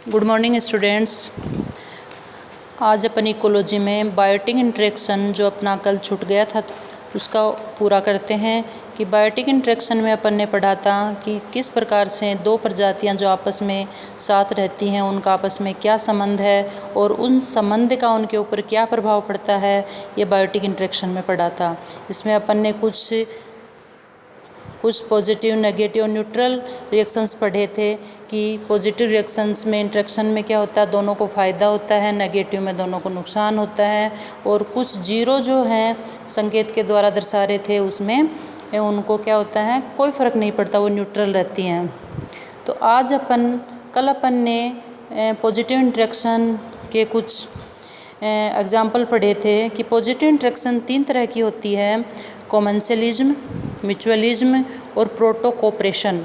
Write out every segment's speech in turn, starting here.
Good morning students. आज अपन ecology में biotic interaction जो अपना कल छूट गया था उसका पूरा करते हैं कि बायोटिक इंटरेक्शन में अपन ने पढ़ा था कि किस प्रकार से दो प्रजातियां जो आपस में साथ रहती हैं उनका आपस में क्या संबंध है और उन संबंध का उनके ऊपर क्या प्रभाव पड़ता है, ये बायोटिक इंटरेक्शन में पढ़ा था। इसमें अपन ने कुछ पॉजिटिव, नेगेटिव और न्यूट्रल रिएक्शंस पढ़े थे कि पॉजिटिव रिएक्शंस में इंटरेक्शन में क्या होता है, दोनों को फ़ायदा होता है, नेगेटिव में दोनों को नुकसान होता है। और कुछ जीरो जो हैं संकेत के द्वारा दर्शा रहे थे उसमें उनको क्या होता है, कोई फ़र्क नहीं पड़ता, वो न्यूट्रल रहती हैं। तो आज कल अपन ने पॉजिटिव इंटरेक्शन के कुछ एग्जाम्पल पढ़े थे कि पॉजिटिव इंटरेक्शन 3 तरह की होती है: कॉमेंसलिज्म, म्यूचुअलिज्म और प्रोटो कोऑपरेशन।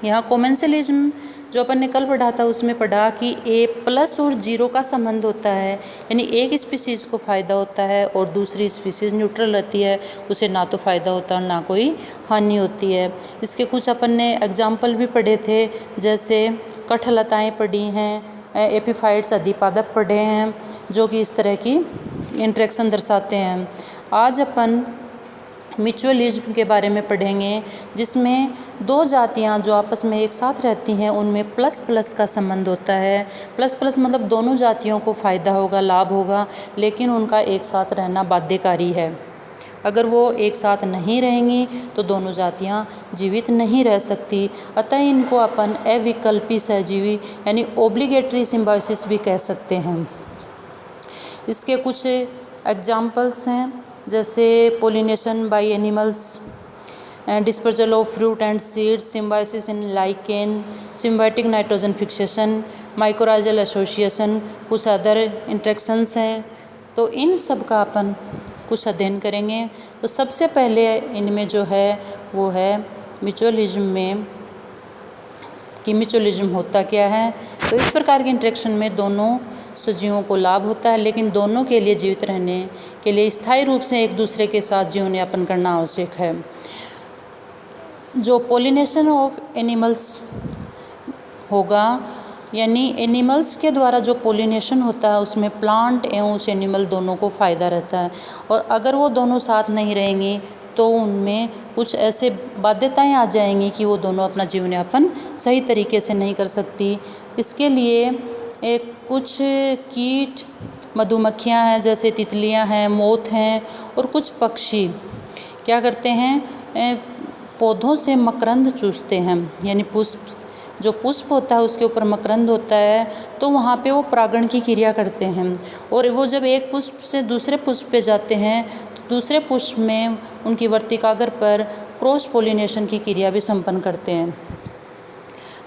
यहाँ कॉमेंसलिज्म जो अपन ने कल पढ़ा था उसमें पढ़ा कि ए प्लस और जीरो का संबंध होता है, यानी एक स्पीसीज़ को फ़ायदा होता है और दूसरी स्पीसीज़ न्यूट्रल रहती है, उसे ना तो फ़ायदा होता और ना कोई हानि होती है। इसके कुछ अपन ने एग्जाम्पल भी पढ़े थे, जैसे कठलताएँ पढ़ी हैं, एपीफाइट्स अधिपादप पढ़े हैं, जो कि इस तरह की इंटरेक्शन दर्शाते हैं। आज अपन म्यूचुअलिज्म के बारे में पढ़ेंगे, जिसमें दो जातियां जो आपस में एक साथ रहती हैं उनमें प्लस प्लस का संबंध होता है। प्लस प्लस मतलब दोनों जातियों को फ़ायदा होगा, लाभ होगा, लेकिन उनका एक साथ रहना बाध्यकारी है। अगर वो एक साथ नहीं रहेंगी तो दोनों जातियां जीवित नहीं रह सकती, अतः इनको अपन अविकल्पी सहजीवी यानी ओब्लिगेटरी सिम्बायोसिस भी कह सकते हैं। इसके कुछ एग्जाम्पल्स हैं, जैसे pollination by animals, dispersal of fruit and seeds, symbiosis in lichen, symbiotic nitrogen fixation, mycorrhizal association, कुछ अदर इंटरेक्शंस हैं। तो इन सब का अपन कुछ अध्ययन करेंगे। तो सबसे पहले इनमें जो है वो है म्यूचुअलिज्म में कि म्यूचुअलिज्म होता क्या है। तो इस प्रकार के इंटरेक्शन में दोनों सजीवों को लाभ होता है, लेकिन दोनों के लिए जीवित रहने के लिए स्थायी रूप से एक दूसरे के साथ जीवन यापन करना आवश्यक है। जो पोलिनेशन ऑफ एनिमल्स होगा, यानी एनिमल्स के द्वारा जो पोलिनेशन होता है उसमें प्लांट एवं उस एनिमल दोनों को फ़ायदा रहता है, और अगर वो दोनों साथ नहीं रहेंगे तो उनमें कुछ ऐसे बाध्यताएं आ जाएंगी कि वो दोनों अपना जीवन यापन सही तरीके से नहीं कर सकती। इसके लिए कुछ कीट, मधुमक्खियां हैं, जैसे तितलियां हैं, मोथ हैं, और कुछ पक्षी क्या करते हैं, पौधों से मकरंद चूसते हैं, यानी पुष्प, जो पुष्प होता है उसके ऊपर मकरंद होता है, तो वहाँ पे वो परागण की क्रिया करते हैं। और वो जब एक पुष्प से दूसरे पुष्प पे जाते हैं तो दूसरे पुष्प में उनकी वर्तिकाग्र पर क्रॉस पोलिनेशन की क्रिया भी संपन्न करते हैं।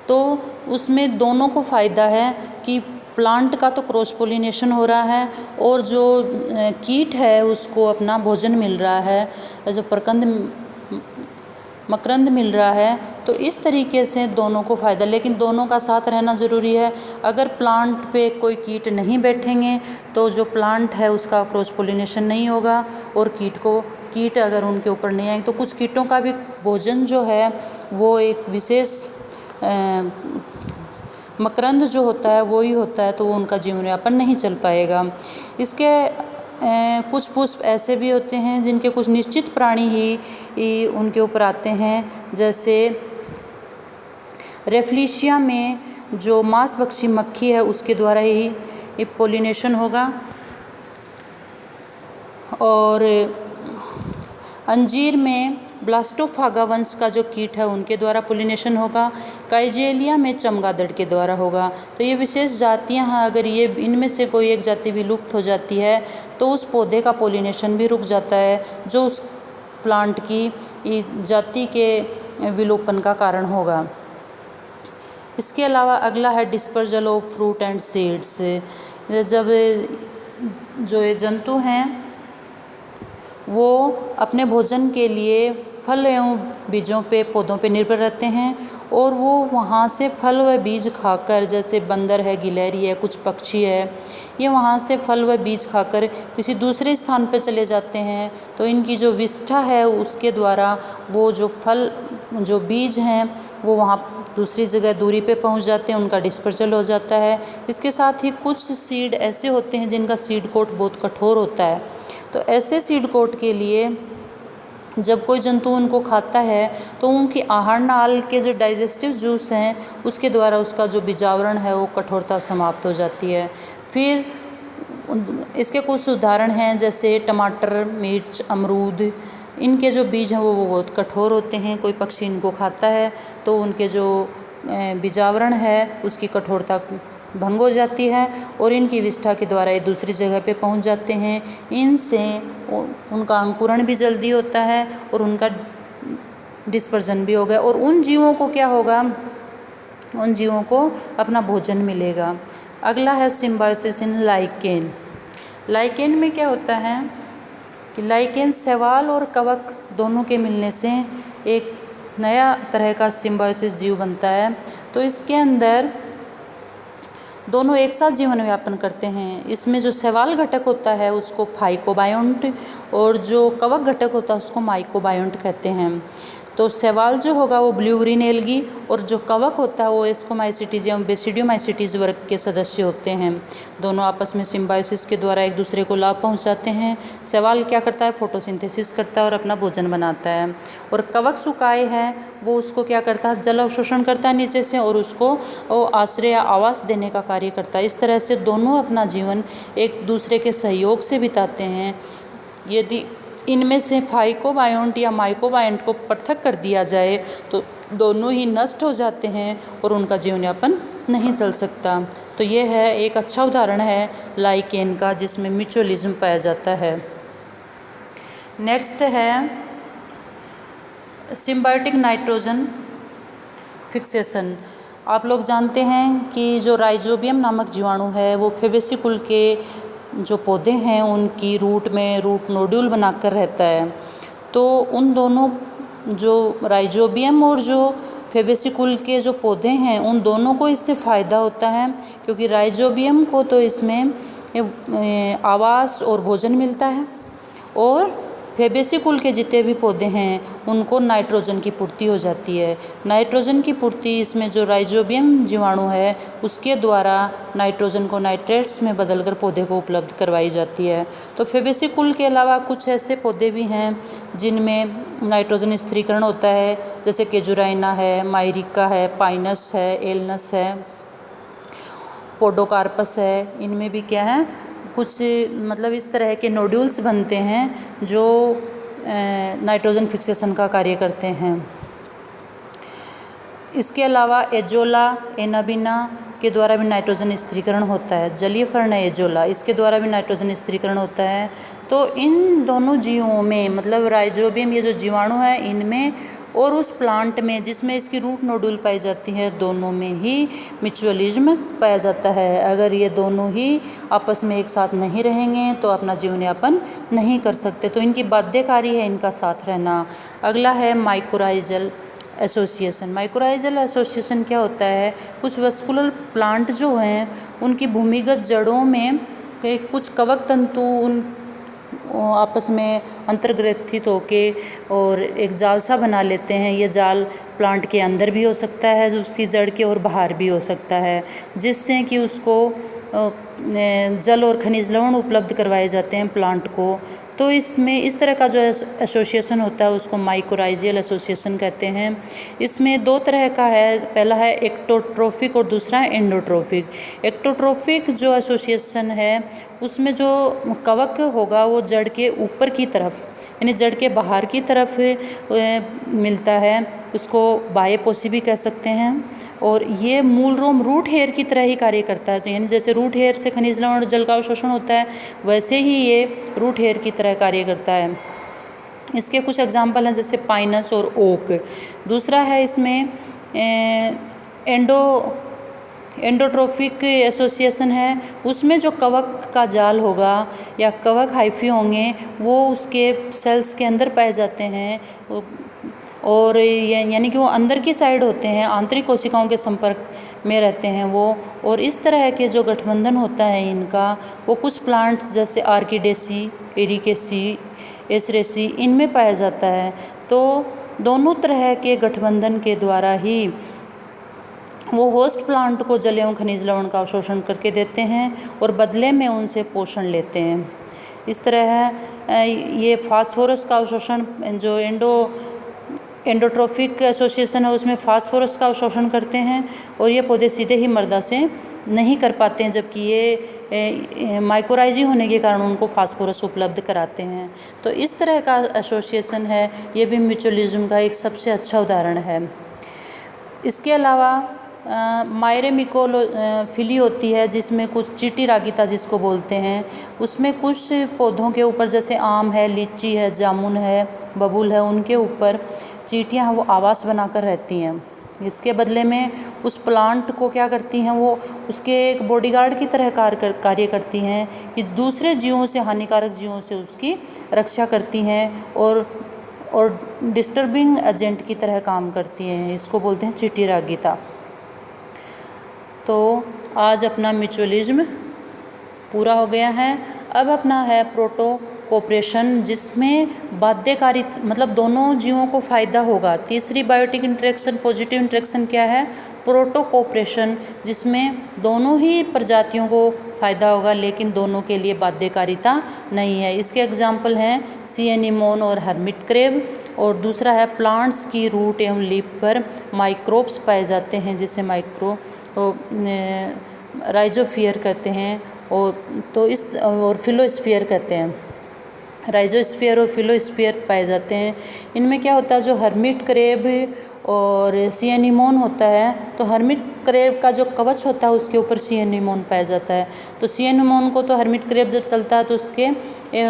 तो उसमें दोनों को फ़ायदा है कि प्लांट का तो क्रॉस पोलिनेशन हो रहा है और जो कीट है उसको अपना भोजन मिल रहा है, जो मकरंद मिल रहा है। तो इस तरीके से दोनों को फ़ायदा, लेकिन दोनों का साथ रहना ज़रूरी है। अगर प्लांट पे कोई कीट नहीं बैठेंगे तो जो प्लांट है उसका क्रॉस पोलिनेशन नहीं होगा, और कीट अगर उनके ऊपर नहीं आएंगे तो कुछ कीटों का भी भोजन जो है वो एक विशेष मकरंद जो होता है वो ही होता है, तो वो उनका जीवन यापन नहीं चल पाएगा। इसके कुछ पुष्प ऐसे भी होते हैं जिनके कुछ निश्चित प्राणी ही उनके ऊपर आते हैं, जैसे रेफ्लिशिया में जो मांसभक्षी मक्खी है उसके द्वारा ही पोलिनेशन होगा, और अंजीर में ब्लास्टोफागा वंश का जो कीट है उनके द्वारा पोलिनेशन होगा। काइजेलिया में चमगादड़ के द्वारा होगा। तो ये विशेष जातियां हैं, अगर ये इनमें से कोई एक जाति विलुप्त हो जाती है तो उस पौधे का पोलिनेशन भी रुक जाता है, जो उस प्लांट की जाति के विलोपन का कारण होगा। इसके अलावा अगला है dispersal of fruit and seeds. जब जो ये जंतु हैं वो अपने भोजन के लिए फल एवं बीजों पे, पौधों पे निर्भर रहते हैं, और वो वहाँ से फल व बीज खाकर, जैसे बंदर है, गिलहरी है, कुछ पक्षी है, ये वहाँ से फल व बीज खाकर किसी दूसरे स्थान पे चले जाते हैं। तो इनकी जो विष्ठा है उसके द्वारा वो जो फल, जो बीज हैं वो वहाँ दूसरी जगह दूरी पे पहुंच जाते हैं, उनका डिस्पर्सल हो जाता है। इसके साथ ही कुछ सीड ऐसे होते हैं जिनका सीड कोट बहुत कठोर होता है, तो ऐसे सीड कोट के लिए जब कोई जंतु उनको खाता है तो उनकी आहार नाल के जो डाइजेस्टिव जूस हैं उसके द्वारा उसका जो बीजावरण है वो कठोरता समाप्त हो जाती है। फिर इसके कुछ उदाहरण हैं जैसे टमाटर, मिर्च, अमरूद, इनके जो बीज हैं वो बहुत कठोर होते हैं। कोई पक्षी इनको खाता है तो उनके जो बीजावरण है उसकी कठोरता भंग हो जाती है और इनकी विष्ठा के द्वारा ये दूसरी जगह पे पहुंच जाते हैं। इनसे उनका अंकुरण भी जल्दी होता है और उनका डिस्पर्जन भी होगा और उन जीवों को क्या होगा, उन जीवों को अपना भोजन मिलेगा। अगला है सिम्बायोसिस इन लाइकेन। लाइकेन में क्या होता है कि लाइकेन शैवाल और कवक दोनों के मिलने से एक नया तरह का सिम्बायोसिस जीव बनता है। तो इसके अंदर दोनों एक साथ जीवन व्यापन करते हैं। इसमें जो शैवाल घटक होता है उसको फाइकोबायोन्ट और जो कवक घटक होता है उसको माइकोबायोन्ट कहते हैं। तो शैवाल जो होगा वो ब्लू ग्रीन एल्गी और जो कवक होता है वो एस्कोमाइसिटीज या बेसिडियोमाइसिटीज वर्ग के सदस्य होते हैं। दोनों आपस में सिम्बायोसिस के द्वारा एक दूसरे को लाभ पहुंचाते हैं। शैवाल क्या करता है, फोटोसिंथेसिस करता है और अपना भोजन बनाता है, और कवक सुकाए है वो उसको क्या करता है, जल अवशोषण करता है नीचे से और उसको वो आश्रय या आवास देने का कार्य करता है। इस तरह से दोनों अपना जीवन एक दूसरे के सहयोग से बिताते हैं। यदि इनमें से फाइकोबायोन्ट या माइकोबायोन्ट को पृथक कर दिया जाए तो दोनों ही नष्ट हो जाते हैं और उनका जीवन यापन नहीं चल सकता। तो ये है एक अच्छा उदाहरण है लाइकेन का जिसमें म्यूचुअलिज्म पाया जाता है। नेक्स्ट है सिम्बायोटिक नाइट्रोजन फिक्सेशन। आप लोग जानते हैं कि जो राइजोबियम नामक जीवाणु है वो फेबेसी कुल के जो पौधे हैं उनकी रूट में रूट नोड्यूल बनाकर रहता है। तो उन दोनों जो राइजोबियम और जो फेबेसी कुल के जो पौधे हैं उन दोनों को इससे फ़ायदा होता है, क्योंकि राइजोबियम को तो इसमें आवास और भोजन मिलता है और फेबेसी कुल के जितने भी पौधे हैं उनको नाइट्रोजन की पूर्ति हो जाती है। नाइट्रोजन की पूर्ति इसमें जो राइजोबियम जीवाणु है उसके द्वारा नाइट्रोजन को नाइट्रेट्स में बदलकर पौधे को उपलब्ध करवाई जाती है। तो फेबेसी कुल के अलावा कुछ ऐसे पौधे भी हैं जिनमें नाइट्रोजन स्थिरीकरण होता है, जैसे केजुराइना है, मायरिका है, पाइनस है, एलनस है, पोडोकार्पस है। इनमें भी क्या है, कुछ मतलब इस तरह के नोड्यूल्स बनते हैं जो नाइट्रोजन फिक्सेशन का कार्य करते हैं। इसके अलावा एजोला, एनाबिना के द्वारा भी नाइट्रोजन स्थिरीकरण होता है। जलीय फर्ण है एजोला, इसके द्वारा भी नाइट्रोजन स्थिरीकरण होता है। तो इन दोनों जीवों में मतलब राइजोबियम ये जो जीवाणु है इनमें और उस प्लांट में जिसमें इसकी रूट नोड्यूल पाई जाती है दोनों में ही म्यूचुअलिज्म पाया जाता है। अगर ये दोनों ही आपस में एक साथ नहीं रहेंगे तो अपना जीवन यापन नहीं कर सकते, तो इनकी बाध्यकारी है इनका साथ रहना। अगला है माइकोराइजल एसोसिएशन। माइकोराइजल एसोसिएशन क्या होता है, कुछ वस्कुलर प्लांट जो हैं उनकी भूमिगत जड़ों में कुछ कवक तंतु उन आपस में अंतर्ग्रथित होके और एक जाल सा बना लेते हैं। ये जाल प्लांट के अंदर भी हो सकता है उसकी जड़ के और बाहर भी हो सकता है, जिससे कि उसको जल और खनिज लवण उपलब्ध करवाए जाते हैं प्लांट को। तो इसमें इस तरह का जो एसोसिएशन होता है उसको माइकोराइजियल एसोसिएशन कहते हैं। इसमें दो तरह का है, पहला है एक्टोट्रोफिक और दूसरा है एंडोट्रोफिक। एक्टोट्रोफिक जो एसोसिएशन है उसमें जो कवक होगा वो जड़ के ऊपर की तरफ यानी जड़ के बाहर की तरफ मिलता है, उसको बाह्यपोषी भी कह सकते हैं। और ये मूल रूट हेयर की तरह ही कार्य करता है। तो यानी जैसे रूट हेयर से खनिज लवण और जल का अवशोषण होता है वैसे ही ये रूट हेयर की तरह कार्य करता है। इसके कुछ एग्जाम्पल हैं जैसे पाइनस और ओक। दूसरा है इसमें एंडोट्रोफिक एसोसिएशन है, उसमें जो कवक का जाल होगा या कवक हाइफी होंगे वो उसके सेल्स के अंदर पाए जाते हैं और यानी कि वो अंदर की साइड होते हैं, आंतरिक कोशिकाओं के संपर्क में रहते हैं वो। और इस तरह के जो गठबंधन होता है इनका वो कुछ प्लांट्स जैसे आर्किडेसी, एरिकेसी, एसरेसी इनमें पाया जाता है। तो दोनों तरह के गठबंधन के द्वारा ही वो होस्ट प्लांट को जल एवं खनिज लवण का अवशोषण करके देते हैं और बदले में उनसे पोषण लेते हैं। इस तरह है ये फास्फोरस का अवशोषण जो एंडोट्रोफिक एसोसिएशन है उसमें फास्फोरस का अवशोषण करते हैं और ये पौधे सीधे ही मृदा से नहीं कर पाते हैं, जबकि ये माइकोराइजी होने के कारण उनको फास्फोरस उपलब्ध कराते हैं। तो इस तरह का एसोसिएशन है, ये भी म्यूचुअलिज्म का एक सबसे अच्छा उदाहरण है। इसके अलावा मायरेमिकोफिली होती है जिसमें कुछ चीटी रागिता जिसको बोलते हैं, उसमें कुछ पौधों के ऊपर जैसे आम है, लीची है, जामुन है, बबूल है, उनके ऊपर चींटियाँ वो आवास बनाकर रहती हैं। इसके बदले में उस प्लांट को क्या करती हैं, वो उसके एक बॉडीगार्ड की तरह कार्य करती हैं कि दूसरे जीवों से, हानिकारक जीवों से उसकी रक्षा करती हैं और डिस्टर्बिंग एजेंट की तरह काम करती हैं। इसको बोलते हैं चीटी रागिता। तो आज अपना म्यूचुअलिज्म पूरा हो गया है। अब अपना है प्रोटो कोऑपरेशन, जिसमें बाध्यकारी मतलब दोनों जीवों को फ़ायदा होगा। तीसरी बायोटिक इंटरेक्शन, पॉजिटिव इंटरेक्शन क्या है? प्रोटो कोऑपरेशन, जिसमें दोनों ही प्रजातियों को फ़ायदा होगा लेकिन दोनों के लिए बाध्यकारिता नहीं है। इसके एग्जाम्पल हैं सी एनीमोन और हर्मिट क्रेब। और दूसरा है प्लांट्स की रूट एवं लीफ पर माइक्रोब्स पाए जाते हैं जिसे राइजोफियर कहते हैं और फिलोस्फियर कहते हैं। राइजोस्फीयर और फिलोस्फीयर पाए जाते हैं। इनमें क्या होता है, जो हर्मिट क्रेब और सी एनीमोन होता है, तो हर्मिट क्रेब का जो कवच होता है उसके ऊपर सी एनीमोन पाया जाता है। तो सी एनीमोन को तो हर्मिट क्रेब जब चलता है तो उसके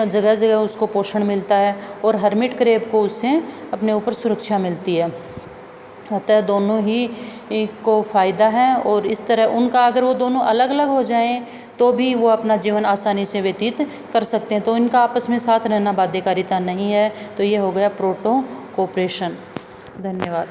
जगह जगह उसको पोषण मिलता है और हर्मिट क्रेब को उससे अपने ऊपर सुरक्षा मिलती है। अतः दोनों ही को फ़ायदा है और इस तरह उनका अगर वो दोनों अलग अलग हो जाएं तो भी वो अपना जीवन आसानी से व्यतीत कर सकते हैं। तो इनका आपस में साथ रहना बाध्यकारिता नहीं है। तो ये हो गया प्रोटो कोऑपरेशन। धन्यवाद।